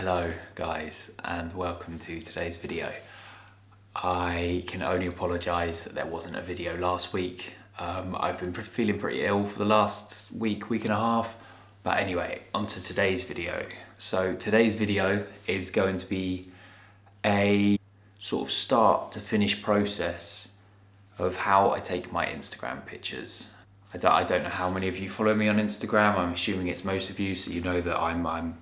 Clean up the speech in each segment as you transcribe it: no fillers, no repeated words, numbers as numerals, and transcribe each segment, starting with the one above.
Hello guys and welcome to today's video. I can only apologise that there wasn't a video last week. I've been feeling pretty ill for the last week and a half. But anyway, on to today's video. So today's video is going to be a sort of start to finish process of how I take my Instagram pictures. I don't know how many of you follow me on Instagram. I'm assuming it's most of you, so you know that I'm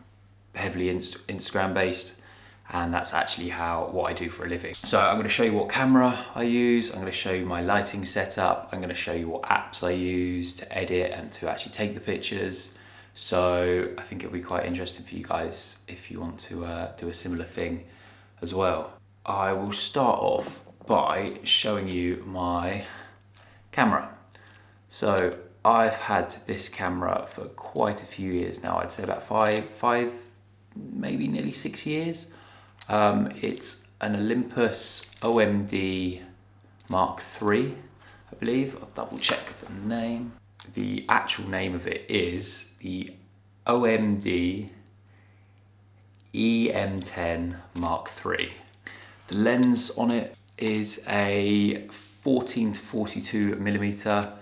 heavily Instagram based, and that's actually what I do for a living. So I'm going to show you what camera I use, I'm going to show you my lighting setup, I'm going to show you what apps I use to edit and to actually take the pictures. So I think it'll be quite interesting for you guys if you want to do a similar thing as well. I will start off by showing you my camera. So I've had this camera for quite a few years now. I'd say about five, maybe nearly 6 years. It's an Olympus OMD Mark III, I believe. I'll double check the name. The actual name of it is the OMD EM10 Mark III. The lens on it is a 14 to 42 millimeter.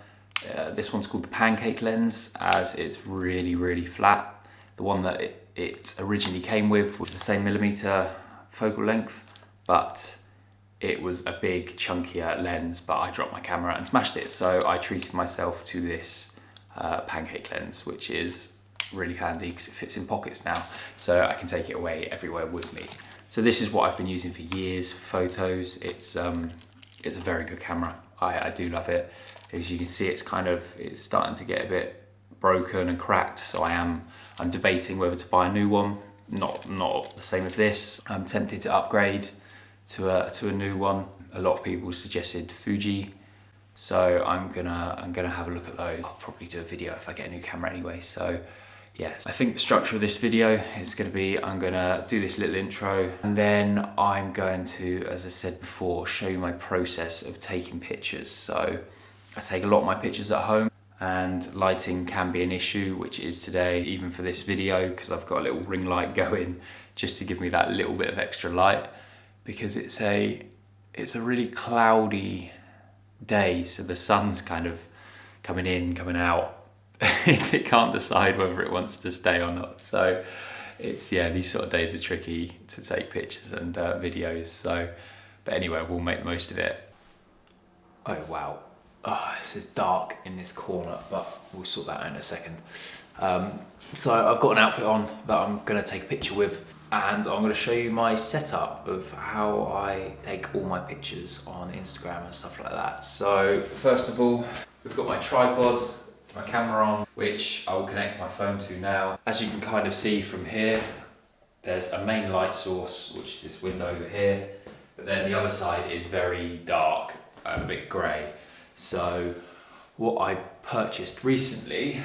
This one's called the pancake lens, as it's really flat. The one that it originally came with was the same millimeter focal length, but it was a big chunkier lens, but I dropped my camera and smashed it, so I treated myself to this pancake lens, which is really handy because it fits in pockets now, so I can take it away everywhere with me. So this is what I've been using for years for photos. It's a very good camera. I do love it. As you can see, it's starting to get a bit broken and cracked, so I'm debating whether to buy a new one. Not the same as this. I'm tempted to upgrade to a new one. A lot of people suggested Fuji, so I'm gonna have a look at those. I'll probably do a video if I get a new camera anyway. So yes, I think the structure of this video is gonna be, I'm gonna do this little intro, and then I'm going to, as I said before, show you my process of taking pictures. So I take a lot of my pictures at home, and lighting can be an issue, which is today, even for this video, because I've got a little ring light going just to give me that little bit of extra light, because it's a really cloudy day, so the sun's kind of coming in, coming out. It can't decide whether it wants to stay or not. So these sort of days are tricky to take pictures and videos. So, but anyway, we'll make the most of it. Oh wow. Oh, this is dark in this corner, but we'll sort that out in a second. So I've got an outfit on that I'm gonna take a picture with, and I'm gonna show you my setup of how I take all my pictures on Instagram and stuff like that. So first of all, we've got my tripod, my camera on, which I will connect my phone to now. As you can kind of see from here, there's a main light source, which is this window over here, but then the other side is very dark and a bit grey. So what I purchased recently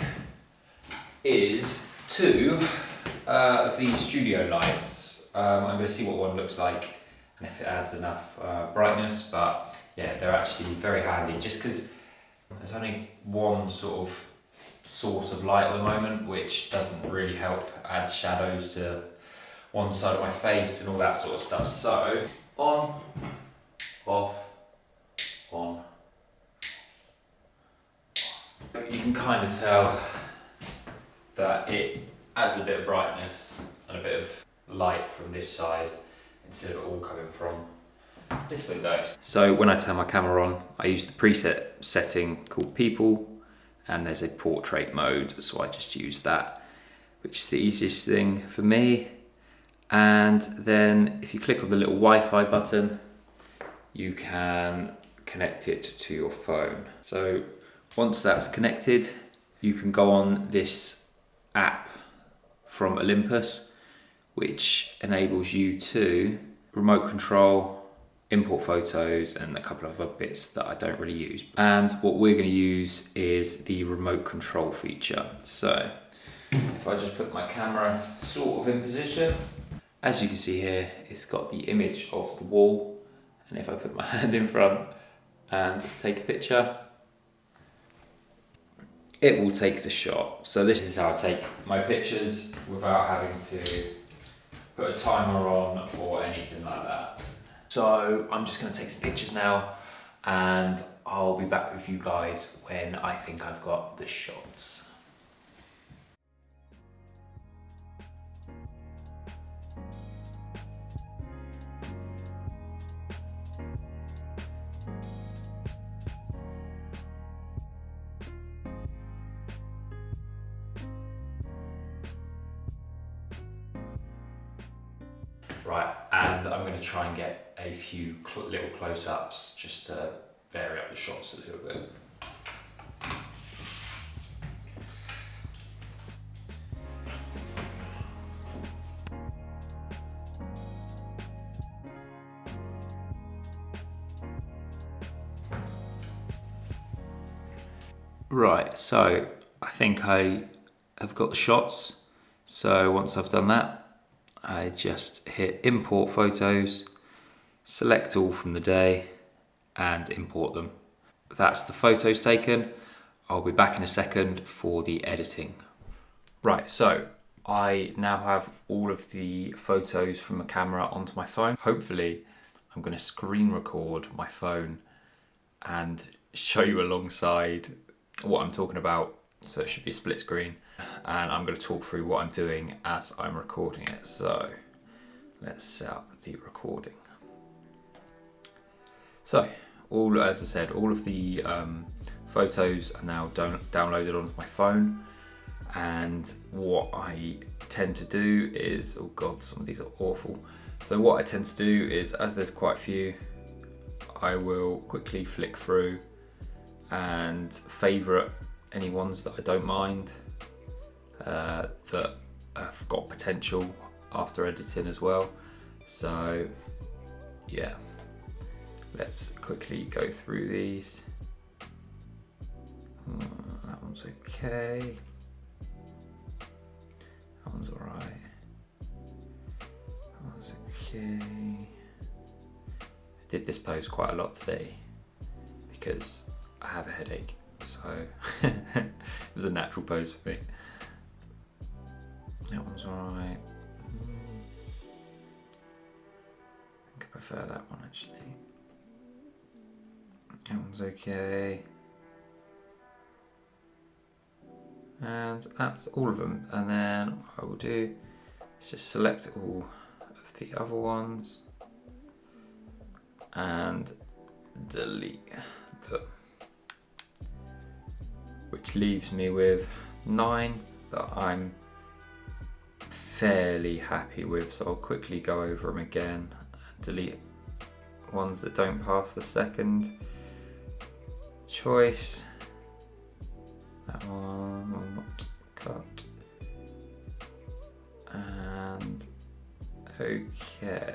is two of these studio lights. I'm going to see what one looks like and if it adds enough brightness, but yeah, they're actually very handy just because there's only one sort of source of light at the moment, which doesn't really help add shadows to one side of my face and all that sort of stuff. So on, off, on. You can kind of tell that it adds a bit of brightness and a bit of light from this side instead of it all coming from this window. So when I turn my camera on, I use the preset setting called People, and there's a portrait mode, so I just use that, which is the easiest thing for me. And then if you click on the little Wi-Fi button, you can connect it to your phone. So once that's connected, you can go on this app from Olympus, which enables you to remote control, import photos, and a couple of other bits that I don't really use. And what we're going to use is the remote control feature. So if I just put my camera sort of in position, as you can see here, it's got the image of the wall. And if I put my hand in front and take a picture, it will take the shot. So this is how I take my pictures without having to put a timer on or anything like that. So I'm just going to take some pictures now, and I'll be back with you guys when I think I've got the shots. Right, and I'm going to try and get a few little close-ups just to vary up the shots a little bit. Right, so I think I have got the shots. So once I've done that, I just hit import photos, select all from the day and import them. That's the photos taken. I'll be back in a second for the editing. Right, so I now have all of the photos from the camera onto my phone. Hopefully I'm going to screen record my phone and show you alongside what I'm talking about. So it should be a split screen. And I'm going to talk through what I'm doing as I'm recording it. So let's set up the recording. So, as I said, all of the photos are now downloaded onto my phone. And what I tend to do is, oh God, some of these are awful. So what I tend to do is, as there's quite a few, I will quickly flick through and favourite any ones that I don't mind. That have got potential after editing as well. So yeah, let's quickly go through these. That one's okay. That one's alright. That one's okay. I did this pose quite a lot today because I have a headache, so it was a natural pose for me. That one's alright. I think I prefer that one actually. That one's okay. And that's all of them. And then what I will do is just select all of the other ones and delete them. Which leaves me with 9 that I'm fairly happy with, so I'll quickly go over them again and delete ones that don't pass the second choice. That one will not cut. And okay,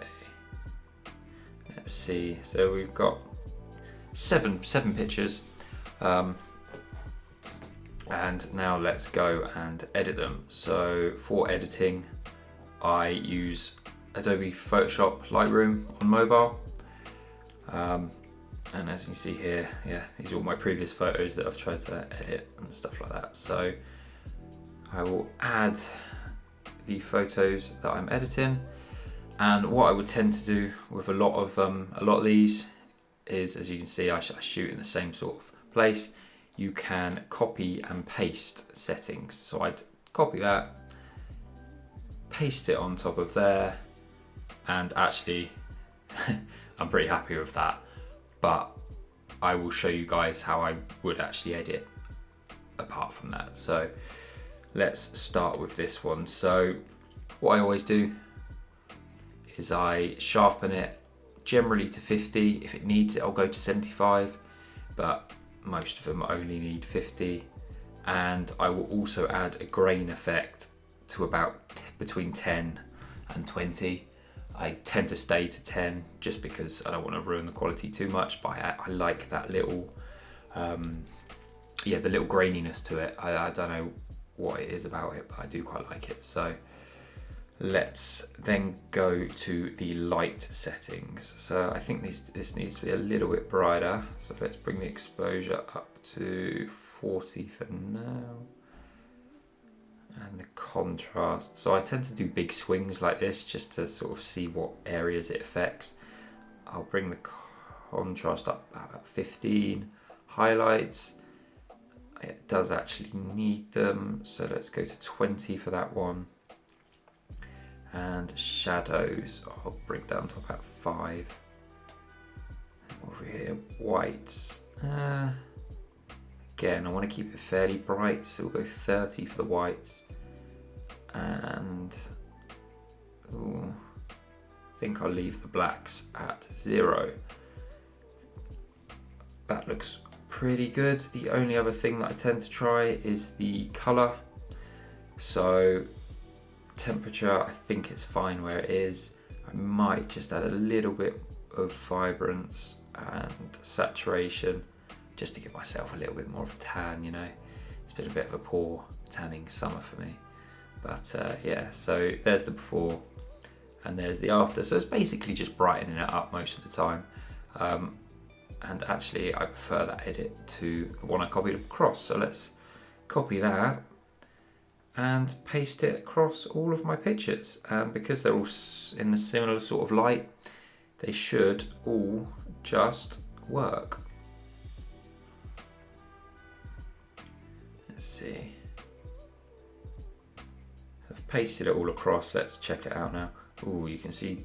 let's see, so we've got seven pictures, and now let's go and edit them. So for editing, I use Adobe Photoshop Lightroom on mobile. And as you see here, yeah, these are all my previous photos that I've tried to edit and stuff like that. So I will add the photos that I'm editing. And what I would tend to do with a lot of these is, as you can see, I shoot in the same sort of place. You can copy and paste settings. So I'd copy that, paste it on top of there, and actually I'm pretty happy with that. But I will show you guys how I would actually edit apart from that. So let's start with this one. So what I always do is I sharpen it generally to 50. If it needs it, I'll go to 75, but most of them only need 50. And I will also add a grain effect to about between 10 and 20. I tend to stay to 10 just because I don't want to ruin the quality too much, but I like that little, the little graininess to it. I don't know what it is about it, but I do quite like it. So let's then go to the light settings. So I think this needs to be a little bit brighter. So let's bring the exposure up to 40 for now. and the contrast. So I tend to do big swings like this just to sort of see what areas it affects. I'll bring the contrast up about 15. Highlights, it does actually need them, so let's go to 20 for that one. And shadows, I'll bring down to about 5. Over here, whites. Again, I want to keep it fairly bright, so we'll go 30 for the whites. And I think I'll leave the blacks at 0. That looks pretty good. The only other thing that I tend to try is the color. So temperature, I think it's fine where it is. I might just add a little bit of vibrance and saturation just to give myself a little bit more of a tan, you know. It's been a bit of a poor tanning summer for me. But yeah, so there's the before and there's the after. So it's basically just brightening it up most of the time. And actually I prefer that edit to the one I copied across. So let's copy that and paste it across all of my pictures. And because they're all in a similar sort of light, they should all just work. Let's see. I've pasted it all across. Let's check it out now. Oh, you can see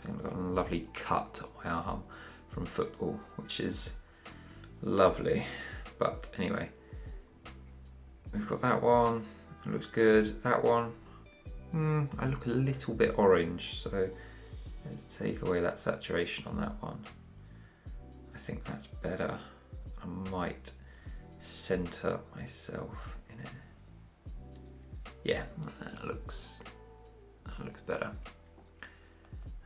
I've got a lovely cut on my arm from football, which is lovely. But anyway, we've got that one. It looks good. That one, I look a little bit orange, so let's take away that saturation on that one. I think that's better. I might center myself in it. Yeah, that looks better.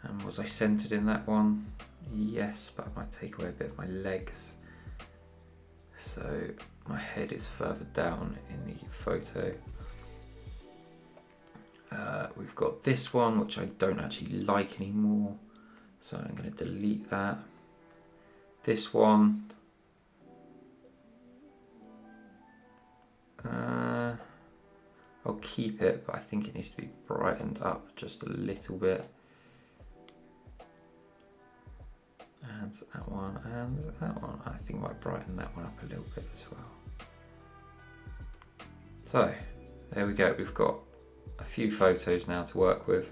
And was I centered in that one? Yes, but I might take away a bit of my legs. So my head is further down in the photo. We've got this one, which I don't actually like anymore. So I'm going to delete that. This one. I'll keep it, but I think it needs to be brightened up just a little bit. And that one and that one. I think I might brighten that one up a little bit as well. So there we go. We've got a few photos now to work with.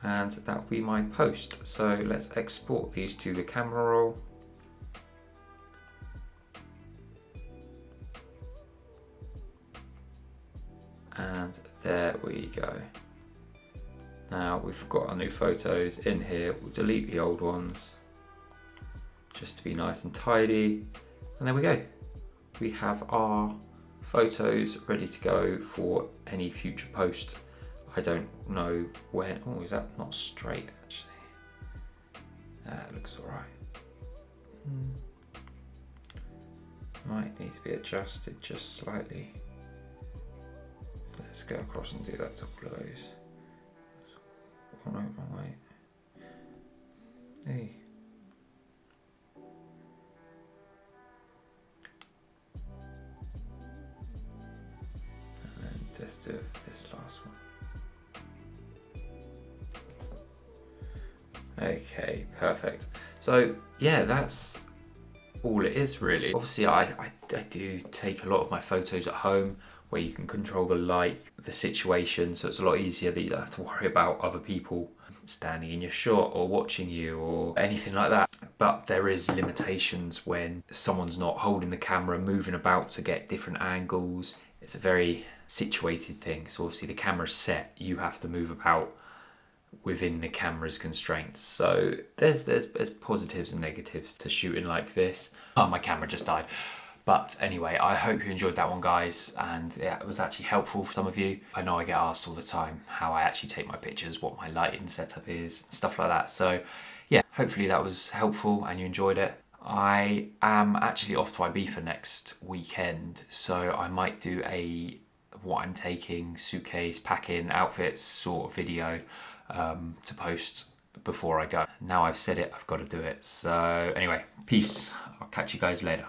And that will be my post. So let's export these to the camera roll. And there we go. Now we've got our new photos in here. We'll delete the old ones just to be nice and tidy. And there we go. We have our photos ready to go for any future post. I don't know when. Oh, is that not straight actually? That looks all right. Might need to be adjusted just slightly. Let's go across and do that to all of those. Oh no, wrong way. Hey. And then just do it for this last one. Okay, perfect. So yeah, that's all it is really. Obviously I do take a lot of my photos at home where you can control the light, the situation, so it's a lot easier that you don't have to worry about other people standing in your shot or watching you or anything like that. But there is limitations when someone's not holding the camera, moving about to get different angles. It's a very situated thing. So obviously the camera's set, you have to move about within the camera's constraints. So there's positives and negatives to shooting like this. Oh, my camera just died. But anyway, I hope you enjoyed that one, guys, and yeah, it was actually helpful for some of you. I know I get asked all the time how I actually take my pictures, what my lighting setup is, stuff like that. So yeah, hopefully that was helpful and you enjoyed it. I am actually off to Ibiza next weekend, so I might do a what I'm taking, suitcase, packing, outfits sort of video to post before I go. Now I've said it, I've got to do it. So anyway, peace. I'll catch you guys later.